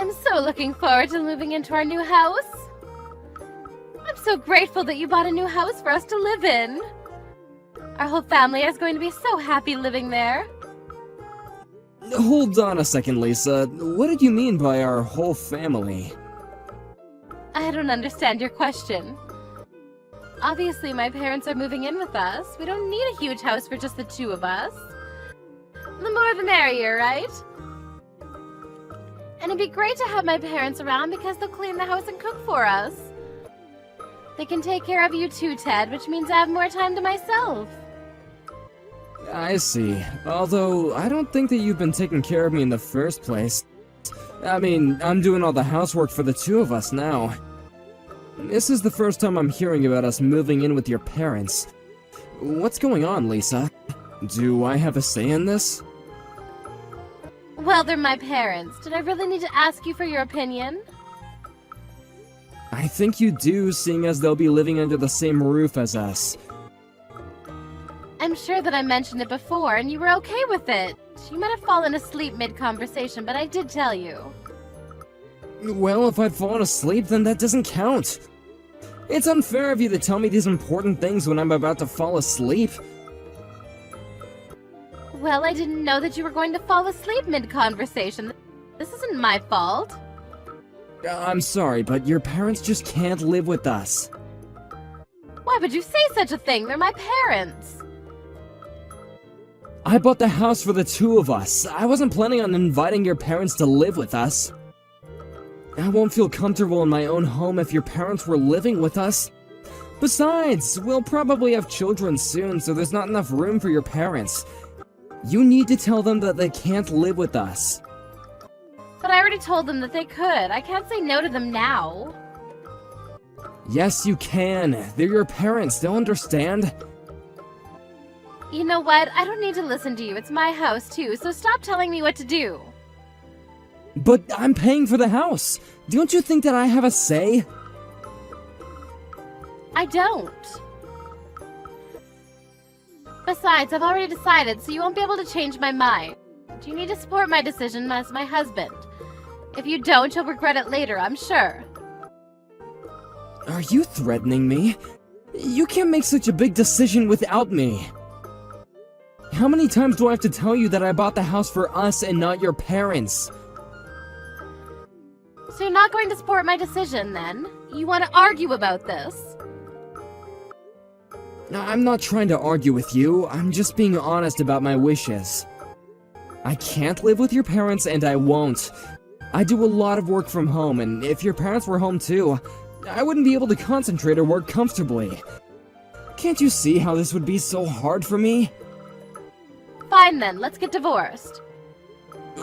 I'm so looking forward to moving into our new house. I'm so grateful that you bought a new house for us to live in. Our whole family is going to be so happy living there. Hold on a second, Lisa. What did you mean by our whole family? I don't understand your question. Obviously, my parents are moving in with us. We don't need a huge house for just the two of us. The more the merrier, right? And it'd be great to have my parents around because they'll clean the house and cook for us. They can take care of you too, Ted, which means I have more time to myself. I see. Although, I don't think that you've been taking care of me in the first place. I mean, I'm doing all the housework for the two of us now. This is the first time I'm hearing about us moving in with your parents. What's going on, Lisa? Do I have a say in this? Well, they're my parents. Did I really need to ask you for your opinion? I think you do, seeing as they'll be living under the same roof as us. I'm sure that I mentioned it before, and you were okay with it. You might have fallen asleep mid-conversation, but I did tell you. Well, if I'd fallen asleep, then that doesn't count. It's unfair of you to tell me these important things when I'm about to fall asleep. Well, I didn't know that you were going to fall asleep mid-conversation. This isn't my fault. I'm sorry, but your parents just can't live with us. Why would you say such a thing? They're my parents. I bought the house for the two of us. I wasn't planning on inviting your parents to live with us. I won't feel comfortable in my own home if your parents were living with us. Besides, we'll probably have children soon, so there's not enough room for your parents. You need to tell them that they can't live with us. But I already told them that they could. I can't say no to them now. Yes, you can. They're your parents. They'll understand. You know what? I don't need to listen to you. It's my house, too, so stop telling me what to do. But I'm paying for the house. Don't you think that I have a say? I don't. Besides, I've already decided, so you won't be able to change my mind. You need to support my decision as my husband. If you don't, you'll regret it later, I'm sure. Are you threatening me? You can't make such a big decision without me. How many times do I have to tell you that I bought the house for us and not your parents? So you're not going to support my decision, then? You want to argue about this? I'm not trying to argue with you. I'm just being honest about my wishes. I can't live with your parents, and I won't. I do a lot of work from home, and if your parents were home too, I wouldn't be able to concentrate or work comfortably. Can't you see how this would be so hard for me? Fine then, let's get divorced.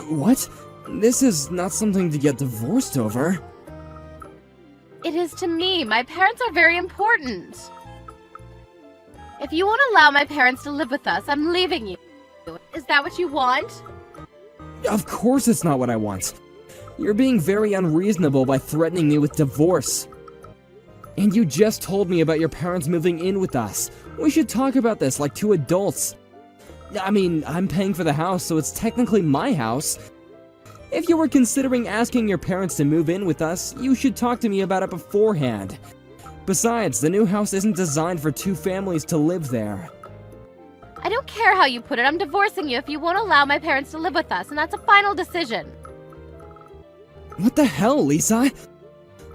What? This is not something to get divorced over. It is to me. My parents are very important. If you won't allow my parents to live with us, I'm leaving you. Is that what you want? Of course it's not what I want. You're being very unreasonable by threatening me with divorce. And you just told me about your parents moving in with us. We should talk about this like two adults. I mean, I'm paying for the house, so it's technically my house. If you were considering asking your parents to move in with us, you should talk to me about it beforehand. Besides, the new house isn't designed for two families to live there. I don't care how you put it. I'm divorcing you if you won't allow my parents to live with us, and that's a final decision. What the hell, Lisa?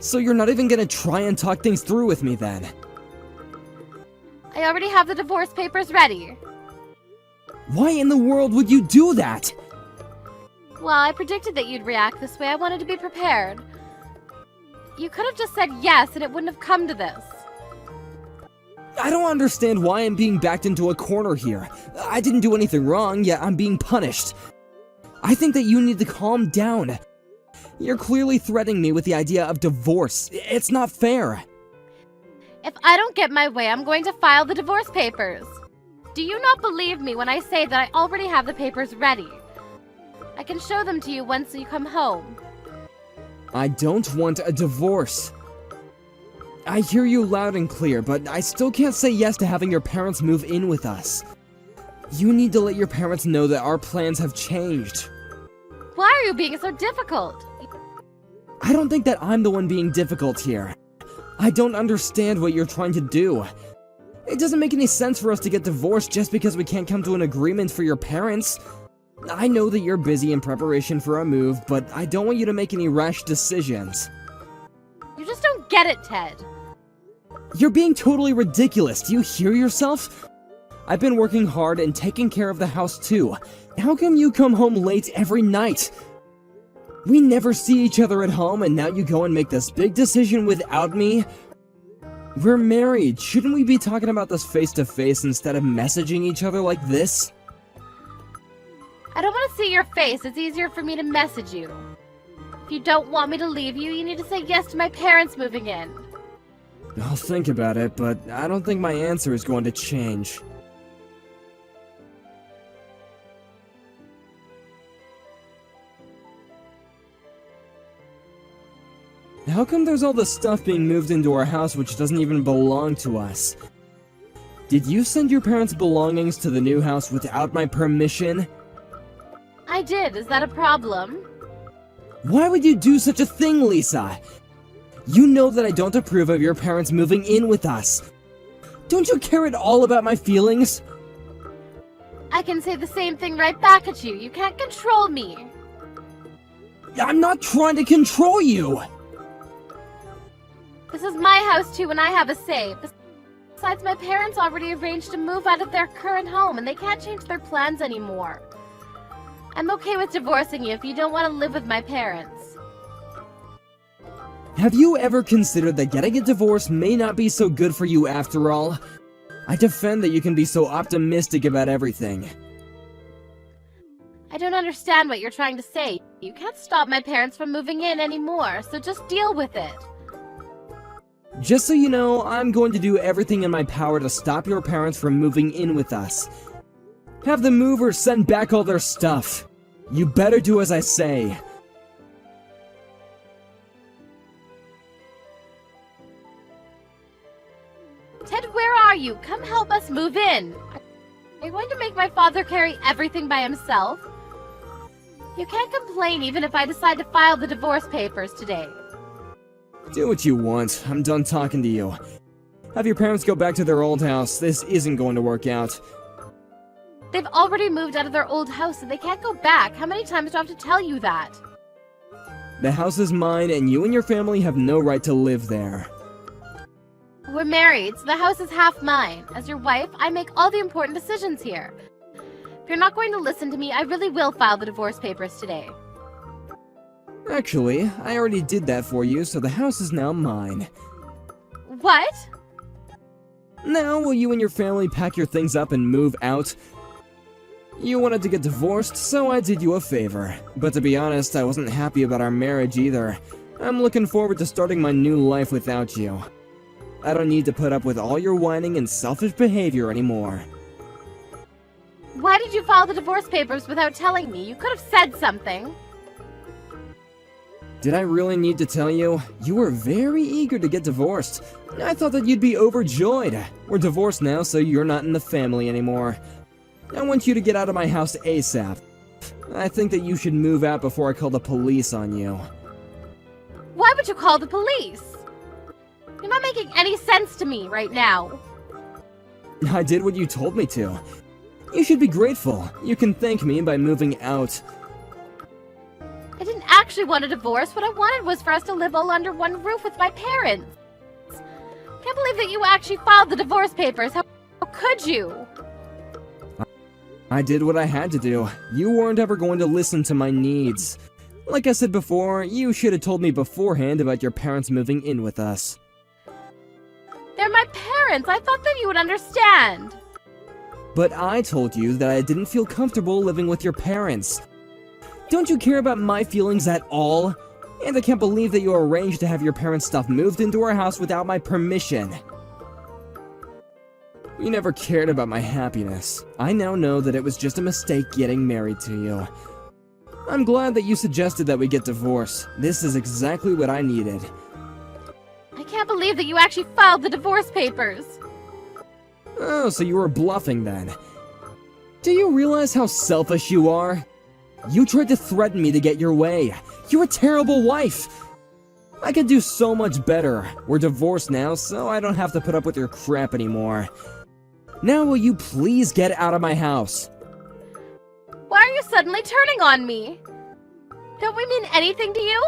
So you're not even gonna try and talk things through with me then? I already have the divorce papers ready. Why in the world would you do that? Well, I predicted that you'd react this way. I wanted to be prepared. You could have just said yes, and it wouldn't have come to this. I don't understand why I'm being backed into a corner here. I didn't do anything wrong, yet I'm being punished. I think that you need to calm down. You're clearly threatening me with the idea of divorce. It's not fair. If I don't get my way, I'm going to file the divorce papers. Do you not believe me when I say that I already have the papers ready? I can show them to you once you come home. I don't want a divorce. I hear you loud and clear, but I still can't say yes to having your parents move in with us. You need to let your parents know that our plans have changed. Why are you being so difficult? I don't think that I'm the one being difficult here. I don't understand what you're trying to do. It doesn't make any sense for us to get divorced just because we can't come to an agreement for your parents. I know that you're busy in preparation for a move, but I don't want you to make any rash decisions. You just don't get it, Ted. You're being totally ridiculous. Do you hear yourself? I've been working hard and taking care of the house too. How come you come home late every night? We never see each other at home, and now you go and make this big decision without me? We're married. Shouldn't we be talking about this face to face instead of messaging each other like this? I don't want to see your face. It's easier for me to message you. If you don't want me to leave you, you need to say yes to my parents moving in. I'll think about it, but I don't think my answer is going to change. How come there's all this stuff being moved into our house which doesn't even belong to us? Did you send your parents' belongings to the new house without my permission? I did. Is that a problem? Why would you do such a thing, Lisa? You know that I don't approve of your parents moving in with us. Don't you care at all about my feelings? I can say the same thing right back at you. You can't control me. I'm not trying to control you! This is my house too, and I have a say. Besides, my parents already arranged to move out of their current home, and they can't change their plans anymore. I'm okay with divorcing you if you don't want to live with my parents. Have you ever considered that getting a divorce may not be so good for you after all? I defend that you can be so optimistic about everything. I don't understand what you're trying to say. You can't stop my parents from moving in anymore, so just deal with it. Just so you know, I'm going to do everything in my power to stop your parents from moving in with us. Have the movers send back all their stuff. You better do as I say. Ted, where are you? Come help us move in. Are you going to make my father carry everything by himself? You can't complain even if I decide to file the divorce papers today. Do what you want. I'm done talking to you. Have your parents go back to their old house. This isn't going to work out. They've already moved out of their old house and they can't go back. How many times do I have to tell you that? The house is mine, and you and your family have no right to live there. We're married, so the house is half mine. As your wife, I make all the important decisions here. If you're not going to listen to me, I really will file the divorce papers today. Actually, I already did that for you, so the house is now mine. What? Now, will you and your family pack your things up and move out? You wanted to get divorced, so I did you a favor. But to be honest, I wasn't happy about our marriage either. I'm looking forward to starting my new life without you. I don't need to put up with all your whining and selfish behavior anymore. Why did you file the divorce papers without telling me? You could have said something. Did I really need to tell you? You were very eager to get divorced. I thought that you'd be overjoyed. We're divorced now, so you're not in the family anymore. I want you to get out of my house ASAP. I think that you should move out before I call the police on you. Why would you call the police? You're not making any sense to me right now. I did what you told me to. You should be grateful. You can thank me by moving out. I didn't actually want a divorce. What I wanted was for us to live all under one roof with my parents. Can't believe that you actually filed the divorce papers. How could you? I did what I had to do. You weren't ever going to listen to my needs. Like I said before, you should have told me beforehand about your parents moving in with us. They're my parents. I thought that you would understand. But I told you that I didn't feel comfortable living with your parents. Don't you care about my feelings at all? And I can't believe that you arranged to have your parents' stuff moved into our house without my permission. You never cared about my happiness. I now know that it was just a mistake getting married to you. I'm glad that you suggested that we get divorced. This is exactly what I needed. I can't believe that you actually filed the divorce papers. Oh, so you were bluffing then. Do you realize how selfish you are? You tried to threaten me to get your way. You're a terrible wife. I could do so much better. We're divorced now, so I don't have to put up with your crap anymore. Now will you please get out of my house? Why are you suddenly turning on me? Don't we mean anything to you?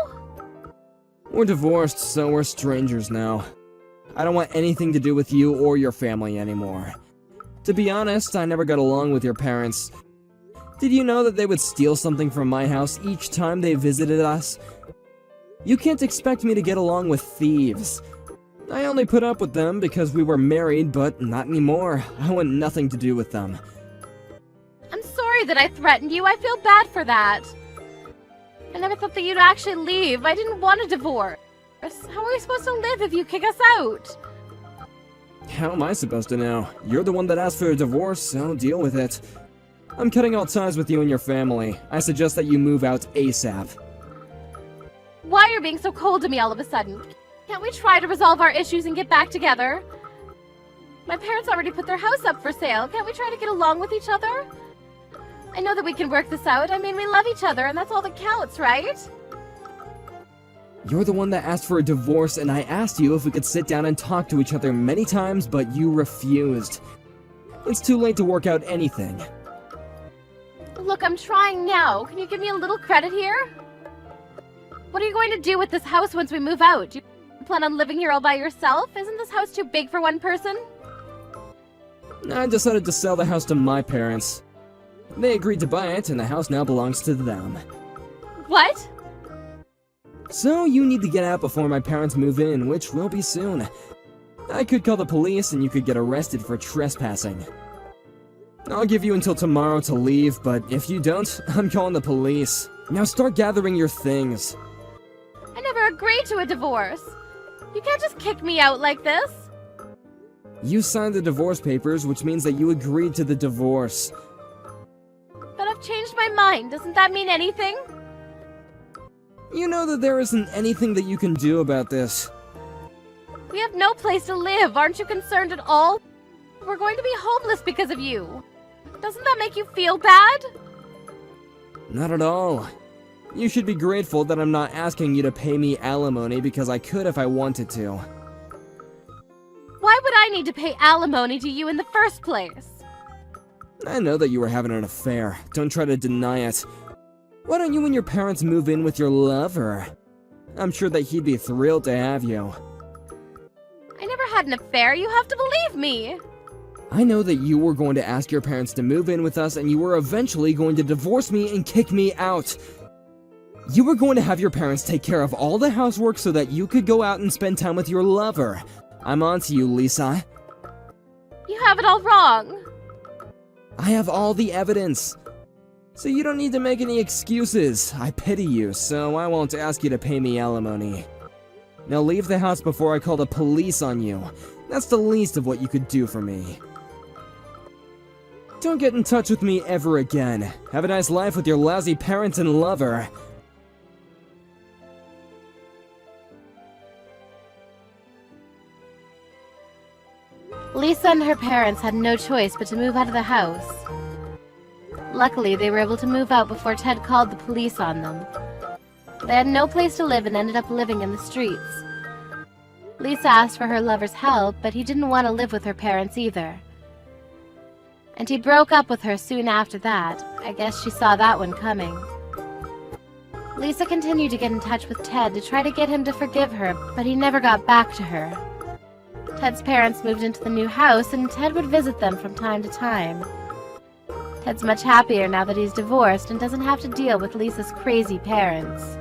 We're divorced, so we're strangers now. I don't want anything to do with you or your family anymore. To be honest, I never got along with your parents. Did you know that they would steal something from my house each time they visited us? You can't expect me to get along with thieves. I only put up with them because we were married, but not anymore. I want nothing to do with them. I'm sorry that I threatened you. I feel bad for that. I never thought that you'd actually leave. I didn't want a divorce. How are we supposed to live if you kick us out? How am I supposed to know? You're the one that asked for a divorce, so deal with it. I'm cutting all ties with you and your family. I suggest that you move out ASAP. Why are you being so cold to me all of a sudden? Can't we try to resolve our issues and get back together? My parents already put their house up for sale. Can't we try to get along with each other? I know that we can work this out. I mean, we love each other, and that's all that counts, right? You're the one that asked for a divorce, and I asked you if we could sit down and talk to each other many times, but you refused. It's too late to work out anything. Look, I'm trying now. Can you give me a little credit here? What are you going to do with this house once we move out? Do you plan on living here all by yourself? Isn't this house too big for one person? I decided to sell the house to my parents. They agreed to buy it, and the house now belongs to them. What? So you need to get out before my parents move in, which will be soon. I could call the police and you could get arrested for trespassing. I'll give you until tomorrow to leave, but if you don't, I'm calling the police. Now start gathering your things. I never agreed to a divorce. You can't just kick me out like this. You signed the divorce papers, which means that you agreed to the divorce. But I've changed my mind. Doesn't that mean anything? You know that there isn't anything that you can do about this. We have no place to live. Aren't you concerned at all? We're going to be homeless because of you. Doesn't that make you feel bad? Not at all. You should be grateful that I'm not asking you to pay me alimony because I could if I wanted to. Why would I need to pay alimony to you in the first place? I know that you were having an affair. Don't try to deny it. Why don't you and your parents move in with your lover? I'm sure that he'd be thrilled to have you. I never had an affair. You have to believe me. I know that you were going to ask your parents to move in with us and you were eventually going to divorce me and kick me out. You were going to have your parents take care of all the housework so that you could go out and spend time with your lover. I'm on to you, Lisa. You have it all wrong. I have all the evidence. So you don't need to make any excuses. I pity you, so I won't ask you to pay me alimony. Now leave the house before I call the police on you. That's the least of what you could do for me. Don't get in touch with me ever again. Have a nice life with your lousy parents and lover. Lisa and her parents had no choice but to move out of the house. Luckily, they were able to move out before Ted called the police on them. They had no place to live and ended up living in the streets. Lisa asked for her lover's help, but he didn't want to live with her parents either. And he broke up with her soon after that. I guess she saw that one coming. Lisa continued to get in touch with Ted to try to get him to forgive her, but he never got back to her. Ted's parents moved into the new house, and Ted would visit them from time to time. Ted's much happier now that he's divorced and doesn't have to deal with Lisa's crazy parents.